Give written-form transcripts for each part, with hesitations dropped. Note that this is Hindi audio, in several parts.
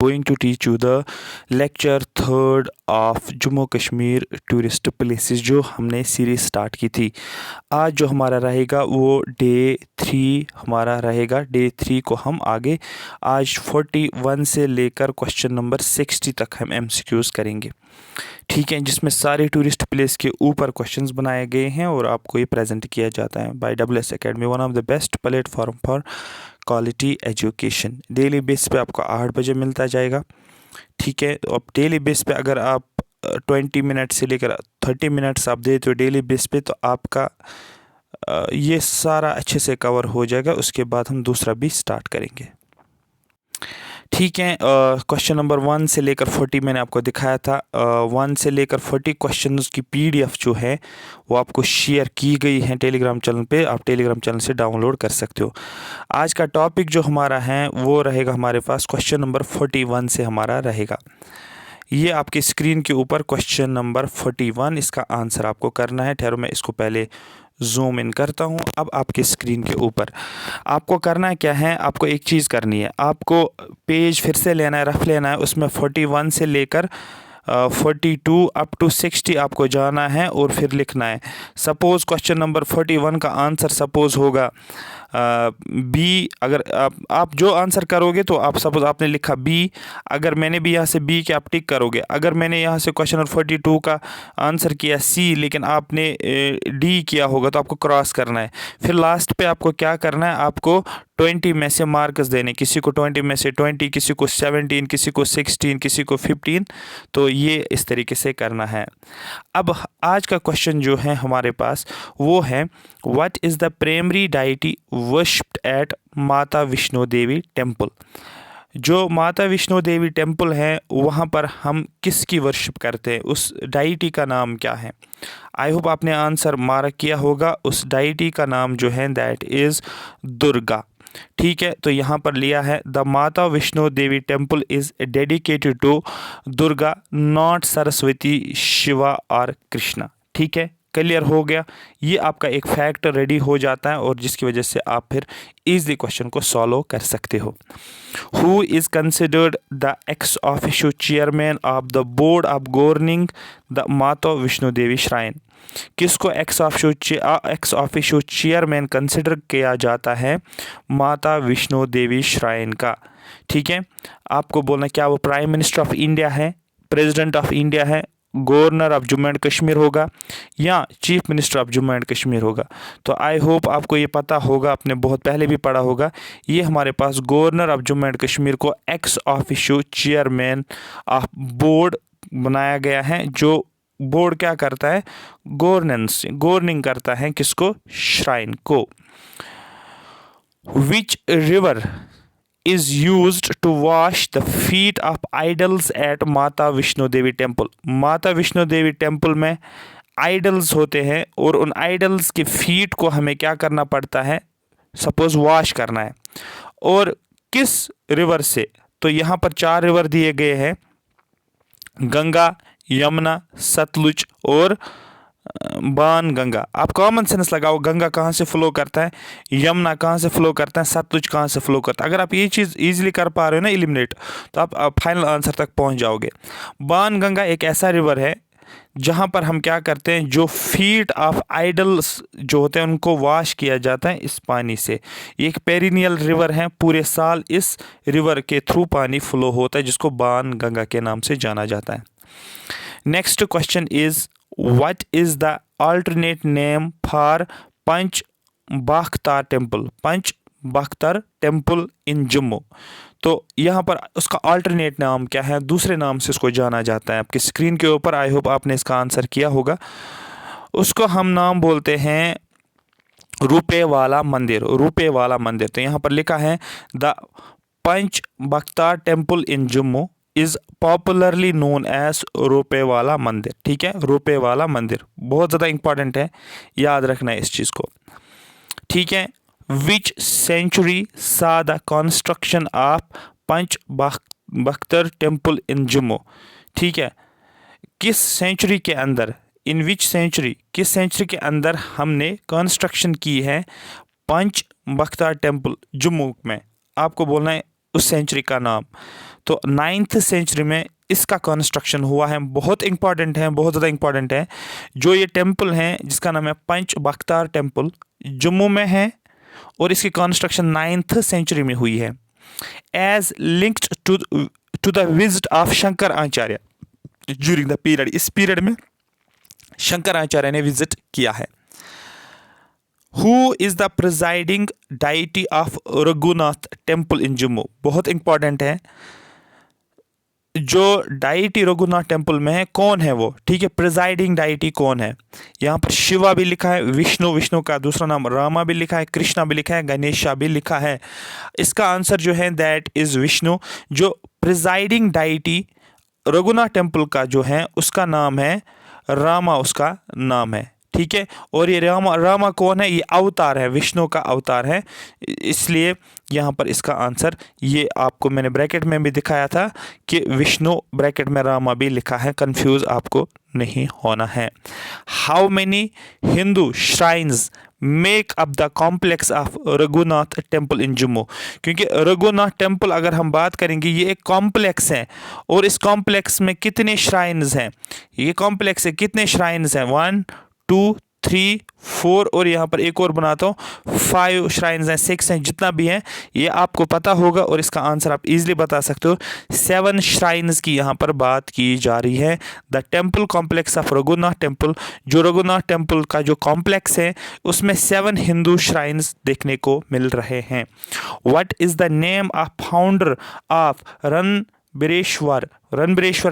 going to teach you the lecture third of Jammu Kashmir tourist places जो हमने सीरीज स्टार्ट की थी। आज जो हमारा रहेगा वो डे 3 हमारा रहेगा। डे 3 को हम आगे आज 41 से लेकर क्वेश्चन नंबर 60 तक हम MCQs करेंगे, ठीक है, जिसमें सारे टूरिस्ट प्लेस के ऊपर क्वेश्चंस बनाए गए हैं और आपको ये प्रेजेंट किया जाता है by WS Academy, one of the best platform for quality education. Daily base पे आपको 8 बजे मिलता जाएगा, ठीक है। तो अब डेली बेस पे अगर आप 20 मिनट से लेकर 30 मिनट्स आप देते हो डेली बेस पे, तो आपका ये सारा अच्छे से कवर हो जाएगा। उसके बाद हम दूसरा भी स्टार्ट करेंगे, ठीक है। क्वेश्चन नंबर 1 से लेकर 40 मैंने आपको दिखाया था। 1 से लेकर 40 क्वेश्चन की PDF जो है वो आपको शेयर की गई है टेलीग्राम चैनल पे, आप टेलीग्राम चैनल से डाउनलोड कर सकते हो। आज का टॉपिक जो हमारा है वो रहेगा हमारे पास क्वेश्चन नंबर 41 से हमारा रहेगा। ये आपके स्क्रीन के ऊपर क्वेश्चन नंबर 41, इसका आंसर आपको करना है। ठहरो मैं इसको पहले जूम इन करता हूँ। अब आपके स्क्रीन के ऊपर आपको करना क्या है, आपको एक चीज़ करनी है, आपको पेज फिर से लेना है, रफ लेना है, उसमें 41 से लेकर 42 अप टू 60 आपको जाना है और फिर लिखना है। सपोज़ क्वेश्चन नंबर 41 का आंसर सपोज़ होगा बी। अगर आप जो आंसर करोगे तो आप सपोज आपने लिखा बी, अगर मैंने भी यहाँ से बी के आप टिक करोगे। अगर मैंने यहाँ से क्वेश्चन नंबर 42 का आंसर किया सी लेकिन आपने डी किया होगा तो आपको क्रॉस करना है। फिर लास्ट पे आपको क्या करना है, आपको 20 में से मार्क्स देने, किसी को 20 में से 20, किसी को 17, किसी को 16, किसी को 15। तो ये इस तरीके से करना है। अब आज का क्वेश्चन जो है हमारे पास वो है, what is the primary deity worshipped at Mata Vaishno Devi temple. जो माता वैष्णो देवी टेम्पल है वहाँ पर हम किसकी वर्शिप करते हैं, उस डाइटी का नाम क्या है। आई होप आपने आंसर मार्क किया होगा। उस डाइटी का नाम जो है दैट इज़ दुर्गा, ठीक है। तो यहाँ पर लिया है the Mata Vaishno Devi temple is dedicated to Durga not Saraswati Shiva और कृष्णा, ठीक है। क्लियर हो गया, ये आपका एक फैक्ट रेडी हो जाता है और जिसकी वजह से आप फिर इजली क्वेश्चन को सॉल्व कर सकते हो। Who is considered the x officio chairman of the board of governing the Mata Vaishno Devi shrine. किसको एक्स ऑफिशियो चेयरमैन कंसिडर किया जाता है माता वैष्णो देवी श्राइन का, ठीक है। आपको बोलना क्या वो प्राइम मिनिस्टर ऑफ इंडिया है, प्रेसिडेंट ऑफ इंडिया है, governor of Jammu and Kashmir होगा या chief minister of Jammu and Kashmir होगा। तो आई होप आपको ये पता होगा, आपने बहुत पहले भी पढ़ा होगा। ये हमारे पास governor of Jammu and Kashmir को ex officio chairman of board बनाया गया है। जो बोर्ड क्या करता है, गवर्निंग करता है किसको, श्राइन को। Which river is used to wash the feet of idols at माता वैष्णो देवी टेम्पल। माता वैष्णो देवी टेम्पल में आइडल्स होते हैं और उन आइडल्स के फीट को हमें क्या करना पड़ता है, सपोज वॉश करना है। और किस रिवर से, तो यहाँ पर 4 रिवर दिए गए हैं, गंगा, यमुना, सतलुज और बान गंगा। आप कॉमन सेंस लगाओ, गंगा कहाँ से फ्लो करता है, यमुना कहाँ से फ्लो करता है, सतलुज कहाँ से फ्लो करता है। अगर आप ये चीज़ इजीली कर पा रहे हो ना एलिमिनेट, तो आप फाइनल आंसर तक पहुँच जाओगे। बान गंगा एक ऐसा रिवर है जहाँ पर हम क्या करते हैं, जो फीट ऑफ आइडल्स जो होते हैं उनको वॉश किया जाता है इस पानी से। ये एक पेरिनियल रिवर है, पूरे साल इस रिवर के थ्रू पानी फ्लो होता है जिसको बान गंगा के नाम से जाना जाता है। Next question is what is the alternate name for Panch Bakhtar temple, Panch Bakhtar temple in Jammu. तो यहाँ पर उसका अल्टरनेट नाम क्या है, दूसरे नाम से उसको जाना जाता है। आपके स्क्रीन के ऊपर आई होप आपने इसका आंसर किया होगा। उसको हम नाम बोलते हैं रुपए वाला मंदिर, रुपए वाला मंदिर। तो यहाँ पर लिखा है the Panch Bakhtar temple in Jammu is popularly known as रुपए वाला मंदिर, ठीक है। रुपए वाला मंदिर बहुत ज़्यादा इंपॉर्टेंट है, याद रखना है इस चीज़ को, ठीक है। Which century saw the construction of Panch Bakhtar temple in Jammu, ठीक है। किस सेंचुरी के अंदर, इन विच सेंचुरी, किस सेंचुरी के अंदर हमने कंस्ट्रक्शन की है पंच बाख्तार टेम्पल जम्मू में। आपको बोलना है उस सेंचुरी का नाम। तो 9th सेंचुरी में इसका कंस्ट्रक्शन हुआ है। बहुत इंपॉर्टेंट है, बहुत ज़्यादा इंपॉर्टेंट है। जो ये टेम्पल है जिसका नाम है पंच बख्तार टेम्पल, जम्मू में है और इसकी कंस्ट्रक्शन 9th सेंचुरी में हुई है। As linked to the visit of Shankar Acharya during the period, इस पीरियड में शंकर आचार्य ने विजिट किया है। Who is the presiding deity of Raghunath temple in Jammu? बहुत इंपॉर्टेंट है। जो डाइटी रघुनाथ टेम्पल में है कौन है वो, ठीक है, प्रिजाइडिंग डाइटी कौन है? यहाँ पर शिवा भी लिखा है, विष्णु का दूसरा नाम रामा भी लिखा है, कृष्णा भी लिखा है, गणेशा भी लिखा है। इसका आंसर जो है दैट इज विष्णु। जो प्रिजाइडिंग डाइटी रघुनाथ टेम्पल का जो है उसका नाम है रामा, उसका नाम है, ठीक है। और ये रामा कौन है? ये अवतार है, विष्णु का अवतार है, इसलिए यहाँ पर इसका आंसर, ये आपको मैंने ब्रैकेट में भी दिखाया था कि विष्णु ब्रैकेट में रामा भी लिखा है, कंफ्यूज आपको नहीं होना है। How many Hindu shrines make up the complex of Raghunath temple in Jammu? क्योंकि रघुनाथ टेम्पल अगर हम बात करेंगे ये एक कॉम्प्लेक्स है और इस कॉम्प्लेक्स में कितने श्राइन्स हैं? ये कॉम्प्लेक्स है, कितने श्राइन्स हैं? 1 2 3 4 और यहाँ पर एक और बनाता हूँ 5 श्राइन्स हैं, 6 हैं, जितना भी हैं ये आपको पता होगा और इसका आंसर आप इजीली बता सकते हो। 7 श्राइन्स की यहाँ पर बात की जा रही है। The temple complex of Raghunath temple, जो रघुनाथ टेम्पल का जो कॉम्प्लेक्स है उसमें 7 हिंदू श्राइन्स देखने को मिल रहे हैं। What is the name of founder of Ranbireshwar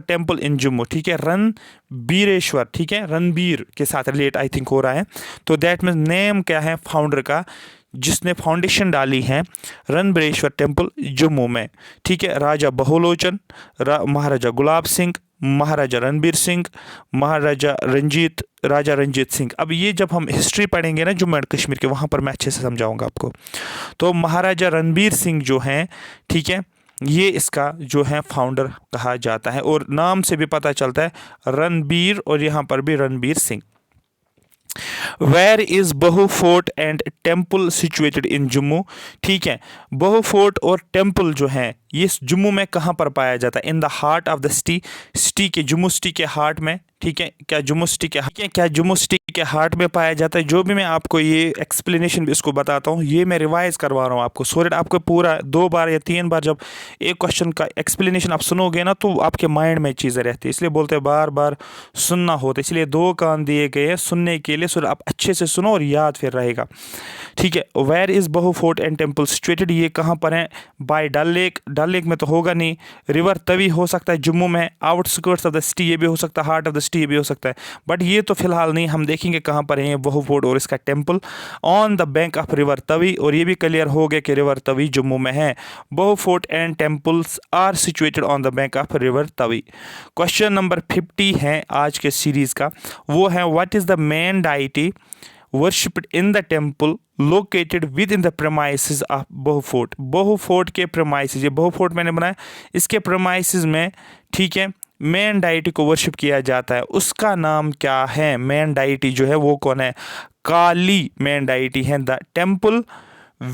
temple in Jammu? ठीक है, रणबीरेश्वर, ठीक है, रणबीर के साथ रिलेट आई थिंक हो रहा है, तो दैट मीन्स नेम क्या है फाउंडर का जिसने फाउंडेशन डाली है रणबीरेश्वर टेम्पल जम्मू में, ठीक है। राजा बहुलोचन, महाराजा गुलाब सिंह, महाराजा रणबीर सिंह, राजा रंजीत सिंह। अब ये जब हम हिस्ट्री पढ़ेंगे ना जम्मू एंड कश्मीर के, वहाँ पर मैं अच्छे से समझाऊंगा आपको। तो महाराजा रणबीर सिंह जो हैं, ठीक है, ये इसका जो है फाउंडर कहा जाता है और नाम से भी पता चलता है रणबीर और यहाँ पर भी रणबीर सिंह। वेयर इज बहु fort and temple situated in Jammu? ठीक है, बहु फोर्ट और टेम्पल जो है ये जम्मू में कहाँ पर पाया जाता है? In the heart of the city के, जम्मू सिटी के हार्ट में, ठीक है। क्या जम्मू सिटी के हार्ट में पाया जाता है? जो भी मैं आपको ये एक्सप्लेनेशन भी इसको बताता हूँ, ये मैं रिवाइज करवा रहा हूँ आपको, सो दैट आपको पूरा 2 बार या 3 बार जब एक क्वेश्चन का एक्सप्लेनेशन आप सुनोगे ना तो आपके माइंड में चीज़ें रहती है, इसलिए बोलते हैं बार बार सुनना होता है। इसलिए 2 कान दिए गए हैं सुनने के लिए, सो आप अच्छे से सुनो और याद फिर रहेगा, ठीक है। वेयर इज बहु फोर्ट एंड टेम्पल सिचुएटेड? ये कहाँ पर है? बाय डल लेक में तो होगा नहीं, रिवर तवी हो सकता है जम्मू में, आउटस्कर्ट्स ऑफ द सिटी ये भी हो सकता है, हार्ट ऑफ द सिटी ये भी हो सकता है, बट ये तो फिलहाल नहीं, हम देखेंगे कहाँ पर है बहु फोर्ट और इसका temple. On the bank of river Tawi, और ये भी क्लियर हो गया कि रिवर तवी जम्मू में है। Bahu fort and temples are situated on the bank of river Tawi. Question number 50 है आज के सीरीज का, वो है what is the main deity worshipped in the temple located within the premises of बहु फोर्ट? बहु फोर्ट के premises, ये बहु फोर्ट मैंने बनाया, इसके premises में, ठीक है, मेन डाइटी को वर्शिप किया जाता है, उसका नाम क्या है? मेन डाइटी जो है वो कौन है? काली मेन डाइटी है। The temple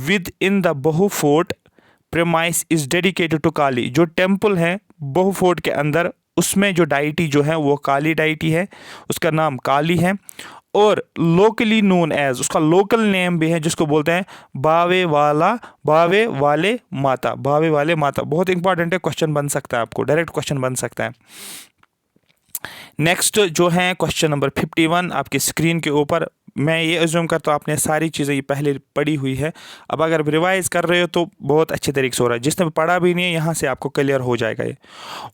within the Bahu fort premises is dedicated to Kali. जो टेम्पल है बहु फोर्ट के अंदर उसमें जो डाइटी जो है वो काली डाइटी है, उसका नाम काली है। और लोकली नोन एज, उसका लोकल नेम भी है जिसको बोलते हैं बावे वाले माता, बावे वाले माता। बहुत इंपॉर्टेंट है, क्वेश्चन बन सकता है आपको, डायरेक्ट क्वेश्चन बन सकता है। नेक्स्ट जो है क्वेश्चन नंबर 51 आपकी स्क्रीन के ऊपर। मैं ये अज्यूम करता हूँ आपने सारी चीज़ें ये पहले पढ़ी हुई है, अब अगर रिवाइज कर रहे हो तो बहुत अच्छे तरीके से हो रहा है, जिसने पढ़ा भी नहीं है यहाँ से आपको क्लियर हो जाएगा ये।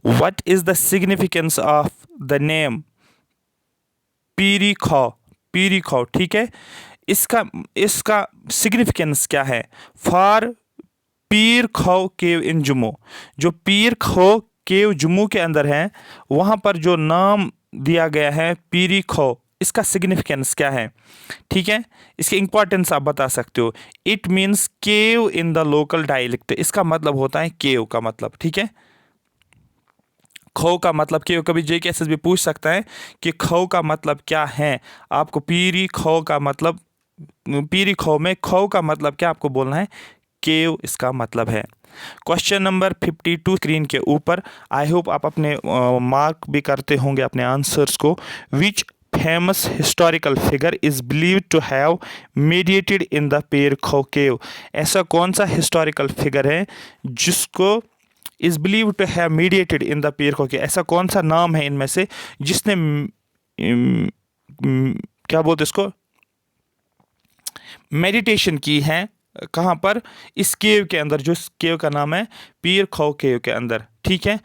What is the significance of the name Peer Kho? ठीक है, इसका सिग्निफिकेंस क्या है? फॉर पीर खौ केव इन जम्मू, जो पीर खौ केव जम्मू के अंदर है वहाँ पर जो नाम दिया गया है पीरी खौ, इसका सिग्निफिकेंस क्या है? ठीक है, इसकी इंपॉर्टेंस आप बता सकते हो। It means cave in the local dialect, इसका मतलब होता है केव का मतलब, ठीक है। खो का मतलब केव, कभी JKSS भी पूछ सकता है कि खो का मतलब क्या है, आपको पीरी खो का मतलब, पीरी खो में खो का मतलब क्या आपको बोलना है? केव इसका मतलब है। क्वेश्चन नंबर 52 स्क्रीन के ऊपर। आई होप आप अपने मार्क भी करते होंगे अपने आंसर्स को। Which famous historical figure is believed to have meditated in the Peer Kho केव। ऐसा कौन सा हिस्टोरिकल फिगर है जिसको is believed to have meditated in the Peer Kho केव। ऐसा कौन सा नाम है इनमें से जिसने क्या बोलते इसको, मेडिटेशन की है। कहाँ पर? इस केव के अंदर, जो इस केव का नाम है पीर खो केव के अंदर। ठीक है,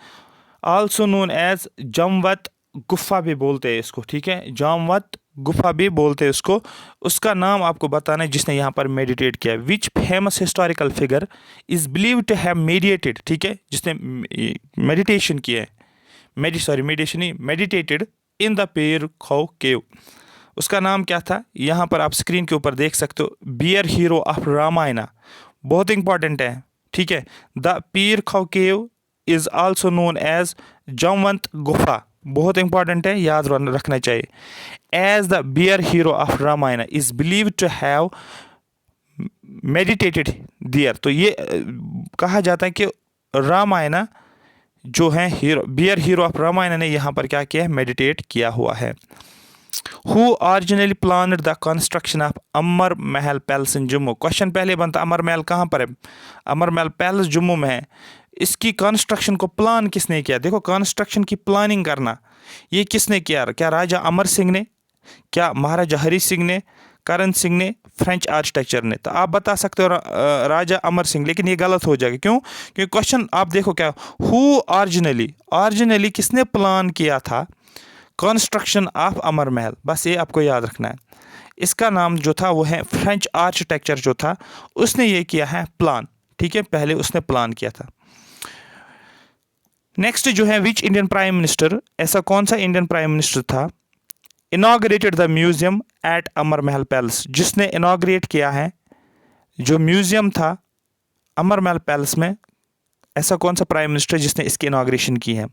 आल्सो नोन एज जामवत गुफा भी बोलते हैं इसको। ठीक है, जामवत गुफा भी बोलते हैं इसको। उसका नाम आपको बताना है जिसने यहाँ पर मेडिटेट किया। Which famous historical figure is believe to have meditated, ठीक है, जिसने मेडिटेशन किया है, मेडिटेशन नहीं, meditated in the Peer Kho केव। उसका नाम क्या था? यहाँ पर आप स्क्रीन के ऊपर देख सकते हो, बियर हीरो ऑफ रामायणा। बहुत इंपॉर्टेंट है। ठीक है, the Peer Kho cave is also known as Jamwant गुफा। बहुत इंपॉर्टेंट है, याद रखना चाहिए। As the bear hero of Ramayana is believe to have meditated there. तो ये कहा जाता है कि रामायणा जो है hero, bear hero of Ramayana ने यहाँ पर क्या किया है? मेडिटेट किया हुआ है। Who originally planned the construction of Amar Mahal palace in Jammu. Question पहले बनता अमर महल कहाँ पर है? अमर महल पैलेस जम्मू में है। इसकी कंस्ट्रक्शन को प्लान किसने किया? देखो, कंस्ट्रक्शन की प्लानिंग करना ये किसने किया? क्या राजा अमर सिंह ने, क्या महाराजा हरी सिंह ने, करण सिंह ने, फ्रेंच आर्किटेक्चर ने? तो आप बता सकते हो राजा अमर सिंह, लेकिन ये गलत हो जाएगा। क्यों? क्योंकि क्वेश्चन आप देखो क्या, हु ऑरिजिनली किसने प्लान किया था कंस्ट्रक्शन ऑफ अमर महल, बस ये आपको याद रखना है। इसका नाम जो था वो है फ्रेंच आर्किटेक्चर जो था उसने ये किया है प्लान। ठीक है, पहले उसने प्लान किया था। नेक्स्ट जो है, विच इंडियन प्राइम मिनिस्टर, ऐसा कौन सा इंडियन प्राइम मिनिस्टर था inaugurated the museum at Amar Mahal palace, जिसने इनॉग्रेट किया है जो म्यूजियम था अमर महल पैलेस में। ऐसा कौन सा प्राइम मिनिस्टर जिसने इसकी इनॉग्रेशन की है?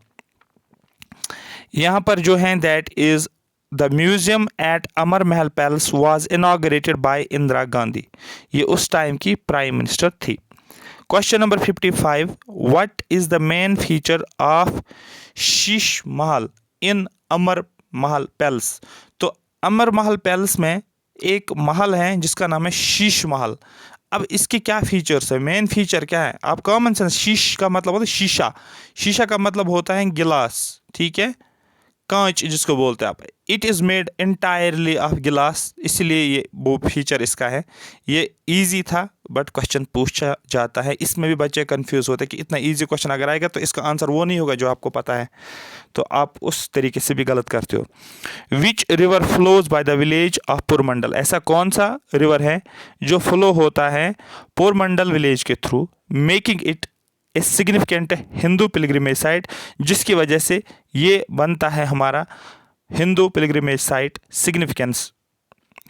यहाँ पर जो है that is the museum at Amar Mahal palace was inaugurated by Indira Gandhi. ये उस टाइम की प्राइम मिनिस्टर थी। Question number 55, what is the main feature of Sheesh Mahal in Amar Mahal palace. तो अमर महल पैलेस में एक महल है जिसका नाम है शीश महल। अब इसके क्या फीचर्स है? मेन फीचर क्या है? आप कॉमन सेंस, शीश का मतलब होता है शीशा, शीशा का मतलब होता है गिलास। ठीक है, कांच जिसको बोलते हैं आप। It is made entirely of गिलास, इसलिए ये वो फीचर इसका है। ये इजी था बट क्वेश्चन पूछा जाता है, इसमें भी बच्चे कंफ्यूज होते हैं कि इतना इजी क्वेश्चन अगर आएगा तो इसका आंसर वो नहीं होगा जो आपको पता है, तो आप उस तरीके से भी गलत करते हो। Which river flows by the village of Purmandal. ऐसा कौन सा रिवर है जो फ्लो होता है पुरमंडल विलेज के through, making it a significant Hindu pilgrimage site, जिसकी वजह से ये बनता है हमारा Hindu pilgrimage site.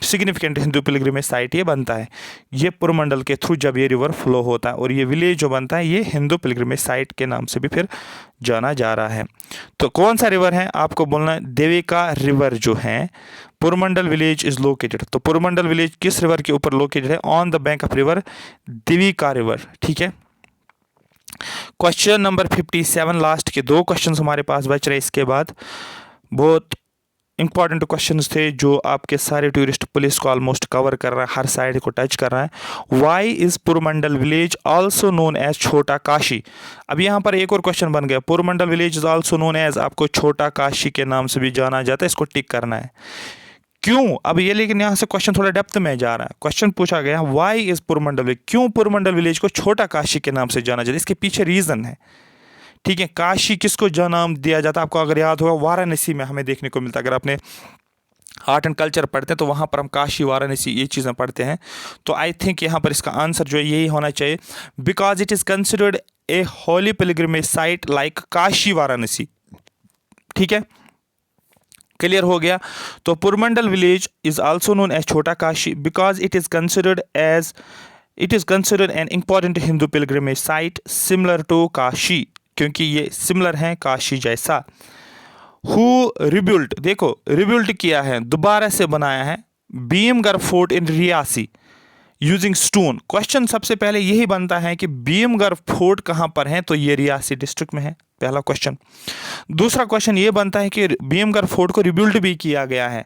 Significant Hindu pilgrimage site ये बनता है ये पुरमंडल के थ्रू जब ये रिवर फ्लो होता है, और ये विलेज जो बनता है ये हिंदू पिलग्रिमेज साइट के नाम से भी फिर जाना जा रहा है। तो कौन सा रिवर है आपको बोलना है? देविका रिवर जो है पुरमंडल विलेज इज लोकेटेड। तो पुरमंडल विलेज किस रिवर के ऊपर लोकेटेड है? On the bank of river Devika river. ठीक है, क्वेश्चन नंबर 57, लास्ट के दो क्वेश्चन हमारे पास बच रहे। इसके बाद बहुत इंपॉर्टेंट क्वेश्चंस थे जो आपके सारे टूरिस्ट पुलिस को ऑलमोस्ट कवर कर रहा है, हर साइड को टच कर रहा है। Why is Purmandal village also known as Chhota Kashi. अब यहाँ पर एक और क्वेश्चन बन गया, Purmandal village is also known as, आपको छोटा काशी के नाम से भी जाना जाता है, इसको टिक करना है। क्यों? अब ये, लेकिन यहाँ से क्वेश्चन थोड़ा डेप्थ में जा रहा है। क्वेश्चन पूछा गया व्हाई इज पुरमंडल विलेज, क्यों पुरमंडल विलेज को छोटा काशी के नाम से जाना जाता है, इसके पीछे रीजन है। ठीक है, काशी किसको जो नाम दिया जाता है आपको अगर याद होगा वाराणसी में हमें देखने को मिलता है। अगर आपने आर्ट एंड कल्चर पढ़ते हैं तो वहाँ पर हम काशी वाराणसी ये चीज़ें पढ़ते हैं। तो आई थिंक यहाँ पर इसका आंसर जो है यही होना चाहिए, because it is considered a holy pilgrimage site like Kashi Varanasi. ठीक है, क्लियर हो गया। तो Purmandal village is also known as Chhota Kashi because it is considered an important Hindu pilgrimage site similar to Kashi, क्योंकि ये सिमिलर हैं काशी जैसा। हु रिबिल्ट, देखो रिबिल्ट किया है, दोबारा से बनाया है Bhimgarh fort in Reasi. Using stone. Question सबसे पहले यही बनता है कि भीमगढ़ फोर्ट कहाँ पर है, तो ये रियासी डिस्ट्रिक्ट में है, पहला क्वेश्चन। दूसरा क्वेश्चन ये बनता है कि भीमगढ़ फोर्ट को रिबिल्ड भी किया गया है,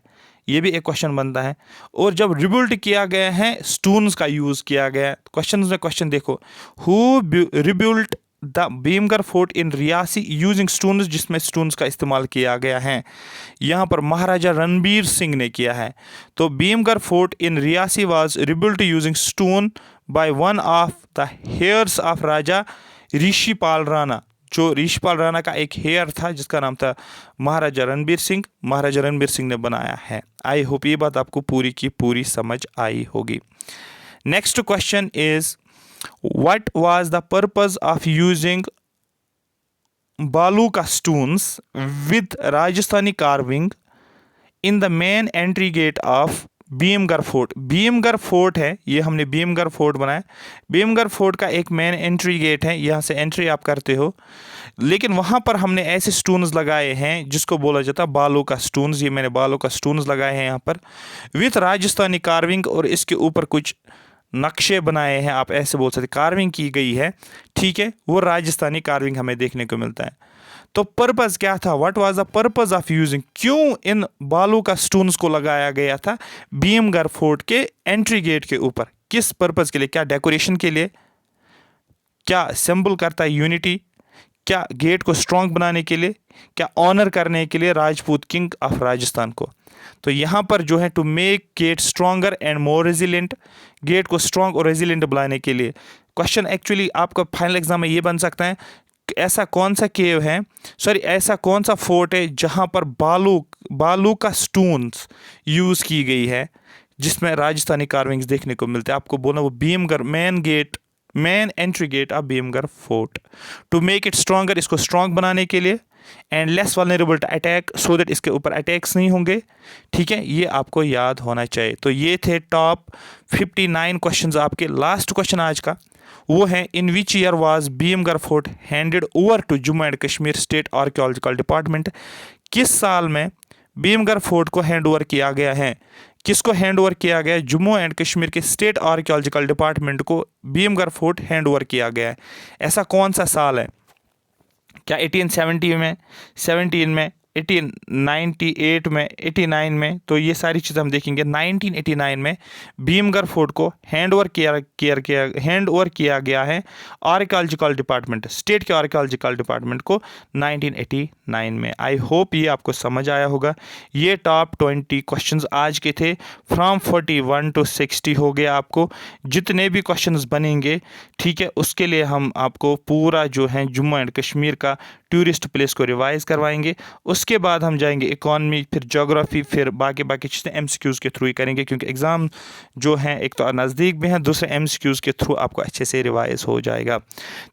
ये भी एक क्वेश्चन बनता है। और जब रिबिल्ड किया गया है स्टोन्स का यूज़ किया गया है। क्वेश्चन में क्वेश्चन देखो, who rebuild the Bhimgarh fort in Reasi using stones, जिसमें स्टोन्स का इस्तेमाल किया गया है। यहाँ पर महाराजा रणबीर सिंह ने किया है। तो Bhimgarh fort in Reasi was rebuild using stone by one of the heirs of Raja Rishipal Rana. जो ऋषिपाल राणा का एक हेयर था जिसका नाम था महाराजा रणबीर सिंह, महाराजा रणबीर सिंह ने बनाया है। आई होप ये बात आपको पूरी की पूरी समझ आई होगी। Next question is, what was the purpose of using baluka stones with Rajasthani carving in the main entry gate of Bhimgarh fort? Bhimgarh fort है, ये हमने भीमगढ़ फोर्ट बनाया। भीमगढ़ फोर्ट का एक मेन एंट्री गेट है, यहाँ से एंट्री आप करते हो, लेकिन वहाँ पर हमने ऐसे स्टोन्स लगाए हैं जिसको बोला जाता है बालू का स्टोन्स। ये मैंने बालू का स्टोन्स लगाए हैं यहाँ पर विथ राजस्थानी कार्विंग, और इसके ऊपर कुछ नक्शे बनाए हैं, आप ऐसे बोल सकते, कार्विंग की गई है, ठीक है, वो राजस्थानी कार्विंग हमें देखने को मिलता है। तो पर्पज़ क्या था, what was the purpose of using, क्यों इन बालू का स्टोन्स को लगाया गया था भीमगढ़ फोर्ट के एंट्री गेट के ऊपर, किस पर्पज़ के लिए? क्या डेकोरेशन के लिए, क्या सिंबल करता है यूनिटी, क्या गेट को स्ट्रॉन्ग बनाने के लिए, क्या ऑनर करने के लिए राजपूत किंग ऑफ राजस्थान को? तो यहाँ पर जो है to make gate stronger and more resilient, gate को स्ट्रॉन्ग और रेजिलेंट बनाने के लिए। क्वेश्चन एक्चुअली आपका फाइनल एग्जाम में ये बन सकता है, ऐसा कौन सा केव है, सॉरी ऐसा कौन सा फोर्ट है जहाँ पर बालू का स्टोन्स यूज़ की गई है जिसमें राजस्थानी कार्विंग्स देखने को मिलते हैं? आपको बोला वो Bhimgarh main entry gate of Bhimgarh fort. To make it stronger, इसको स्ट्रॉन्ग बनाने के लिए, and less vulnerable to attack, so that इसके ऊपर अटैक्स नहीं होंगे, ठीक है, ये आपको याद होना चाहिए। तो ये थे टॉप 59 क्वेश्चंस आपके। लास्ट क्वेश्चन आज का वो है, in which year was Bhimgarh fort handed over to Jammu and Kashmir state archaeological department? किस साल में भीमगढ़ फोर्ट को हैंड ओवर किया गया है? किसको हैंड ओवर किया गया है? जम्मू एंड कश्मीर के स्टेट आर्कियोलॉजिकल डिपार्टमेंट को भीमगढ़ फोर्ट हैंड ओवर किया गया है। ऐसा कौन सा साल है? क्या 1870 में, 17 में, 1898 में, 89 में? तो ये सारी चीज़ें हम देखेंगे। 1989 में भीमगढ़ फोर्ट को हैंड ओवर किया गया है आर्कियोलॉजिकल डिपार्टमेंट, स्टेट के आर्कियोलॉजिकल डिपार्टमेंट को 1989 में। आई होप ये आपको समझ आया होगा। ये टॉप 20 क्वेश्चंस आज के थे, फ्रॉम 41 to 60 हो गया आपको। जितने भी क्वेश्चंस बनेंगे, ठीक है, उसके लिए हम आपको पूरा जो है जम्मू एंड कश्मीर का टूरिस्ट प्लेस को रिवाइज करवाएंगे। उसके बाद हम जाएंगे इकॉनमी, फिर ज्योग्राफी, फिर बाकी चीज़ें एमसीक्यूज़ के थ्रू ही करेंगे, क्योंकि एग्ज़ाम जो हैं एक तो नज़दीक भी हैं, दूसरे एमसीक्यूज़ के थ्रू आपको अच्छे से रिवाइज हो जाएगा।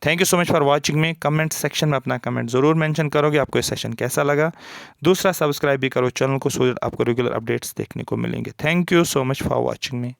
Thank you so much for watching me. Comment section में अपना कमेंट ज़रूर मेंशन करोगे, आपको ये सेशन कैसा लगा। दूसरा, सब्सक्राइब भी करो चैनल को, सो आपको रेगुलर अपडेट्स देखने को मिलेंगे। Thank you so much for watching me.